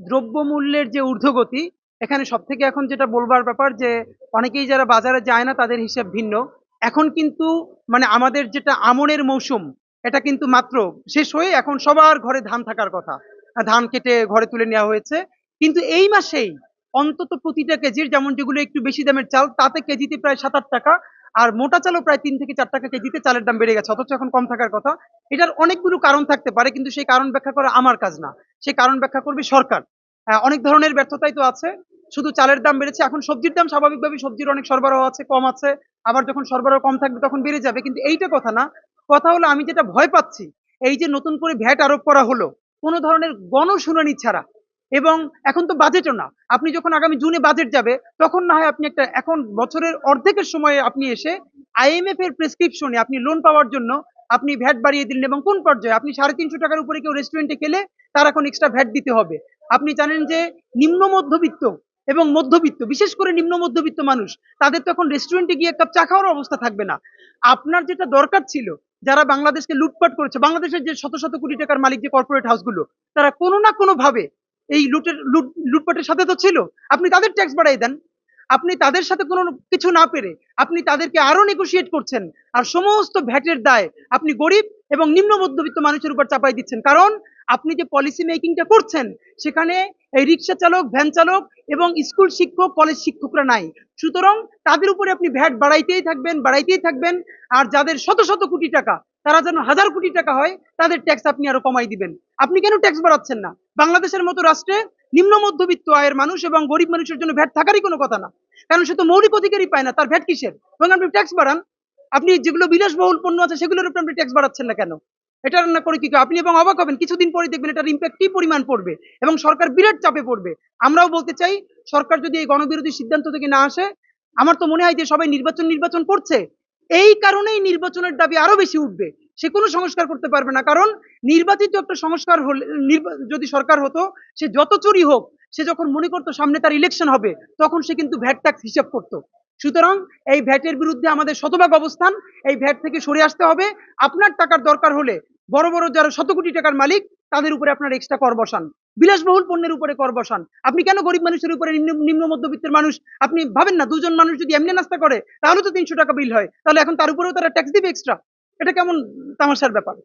দ্রব্যমূল্যের যে ঊর্ধ্বগতি, এখানে সবথেকে এখন যেটা বলবার ব্যাপার যে অনেকেই যারা বাজারে যায় না তাদের হিসাব ভিন্ন। এখন কিন্তু মানে আমাদের যেটা আমনের মৌসুম, এটা কিন্তু মাত্র শেষ হয়ে এখন সবার ঘরে ধান থাকার কথা। ধান কেটে ঘরে তুলে নেওয়া হয়েছে। কিন্তু এই মাসেই অন্তত প্রতিটা কেজির, যেমন যেগুলো একটু বেশি দামের চাল তাতে কেজিতে প্রায় 7-8 টাকা, আর মোটা চালও প্রায় 3 থেকে 4 টাকা কেজিতে চালের দাম বেড়ে গেছে, অথচ এখন কম থাকার কথা। এটার অনেকগুলো কারণ থাকতে পারে, কিন্তু সেই কারণ ব্যাখ্যা করা আমার কাজ না, সেই কারণ ব্যাখ্যা করবে সরকার। অনেক ধরনের ব্যর্থতাই তো আছে। শুধু চালের দাম বেড়েছে, এখন সবজির দাম স্বাভাবিকভাবে, সবজির অনেক সরবরাহ আছে, কম আছে। আবার যখন সরবরাহ কম থাকবে তখন বেড়ে যাবে, কিন্তু এইটা কথা না। কথা হলো আমি যেটা ভয় পাচ্ছি, এই যে নতুন করে ভ্যাট আরোপ করা হলো কোনো ধরনের গণশুনানি ছাড়া, এবং এখন তো বাজেটও না। আপনি যখন আগামী জুনে বাজেট যাবে তখন না হয় আপনি একটা, এখন বছরের অর্ধেকের সময়ে আপনি এসে আইএমএফ এর প্রেসক্রিপশনে আপনি লোন পাওয়ার জন্য আপনি ভ্যাট বাড়িয়ে দিলেন, এবং কোন পর্যায়ে আপনি 350 টাকার উপরে কেউ রেস্টুরেন্টে খেলে তার এখন এক্সট্রা ভ্যাট দিতে হবে। আপনি জানেন যে নিম্ন মধ্যবিত্ত এবং মধ্যবিত্ত, বিশেষ করে নিম্ন মধ্যবিত্ত মানুষ, তাদের তো এখন রেস্টুরেন্টে গিয়ে এক কাপ চা খাওয়ার অবস্থা থাকবে না। আপনার যেটা দরকার ছিল, যারা বাংলাদেশকে লুটপাট করেছে, বাংলাদেশের যে শত শত কোটি টাকার মালিক যে কর্পোরেট হাউসগুলো, তারা কোনো না কোনো ভাবে এই লুটপাটের সাথে তো ছিল। আপনি তাদের ট্যাক্স বাড়াই দেন। আপনি তাদের সাথে কোনো কিছু না পেরে আপনি তাদেরকে আরো নেগোশিয়েট করছেন, আর সমস্ত ভ্যাটের দায় আপনি গরিব এবং নিম্ন মধ্যবিত্ত মানুষের উপর চাপাই দিচ্ছেন। কারণ আপনি যে পলিসি মেকিংটা করছেন, সেখানে এই রিক্সা চালক, ভ্যান চালক এবং স্কুল শিক্ষক, কলেজ শিক্ষকরা নাই। সুতরাং তাদের উপরে আপনি ভ্যাট বাড়াইতেই থাকবেন, বাড়াইতেই থাকবেন। আর যাদের শত শত কোটি টাকা, তারা যেন হাজার কোটি টাকা হয়, তাদের ট্যাক্স আপনি আরো কমাই দিবেন। আপনি কেন ট্যাক্স বাড়াচ্ছেন না? বাংলাদেশের মতো রাষ্ট্রে নিম্ন মধ্যবিত্ত আয়ের মানুষ এবং গরিব মানুষের জন্য ভ্যাট থাকারই কোনো কথা না, কারণ সে তো মৌলিক অধিকারই পায় না, তার ভ্যাট কিসের? এবং আপনি ট্যাক্স বাড়ান। আপনি যেগুলো বিলাসবহুল পণ্য আছে সেগুলোর উপর আপনি ট্যাক্স বাড়াচ্ছেন না কেন? এটা রান্না করে কি আপনি, এবং অবাক হবেন কিছুদিন পরে দেখবেন এটার ইম্প্যাক্ট কি পরিমাণ পড়বে, এবং সরকার বিরাট চাপে পড়বে। আমরাও বলতে চাই, সরকার যদি এই গণবিরোধী সিদ্ধান্ত থেকে না আসে, আমার তো মনে হয় যে সবাই নির্বাচন নির্বাচন করছে, এই কারণেই নির্বাচনের দাবি আরো বেশি উঠবে। সে কোনো সংস্কার করতে পারবে না, কারণ নির্বাচিত একটা সংস্কার হলে, যদি সরকার হতো, সে যত চুরি হোক, সে যখন মনে করতো সামনে তার ইলেকশন হবে, তখন সে কিন্তু ভ্যাট ট্যাক্স হিসাব করতো। সুতরাং এই ভ্যাটের বিরুদ্ধে আমাদের শতভাগ অবস্থান। এই ভ্যাট থেকে সরে আসতে হবে। আপনার টাকার দরকার হলে বড় বড় যারা শত কোটি টাকার মালিক, তাদের উপরে আপনার এক্সট্রা কর বসান, বিলাসবহুল পণ্যের উপরে কর বসান। আপনি কেন গরিব মানুষের উপরে, নিম্ন মধ্যবিত্তের মানুষ, আপনি ভাবেন না দুজন মানুষ যদি এমনি নাস্তা করে তাহলে তো 300 টাকা বিল হয়, তাহলে এখন তার উপরেও তারা ট্যাক্স দিবে এক্সট্রা? এটা কেমন তামাশার ব্যাপার?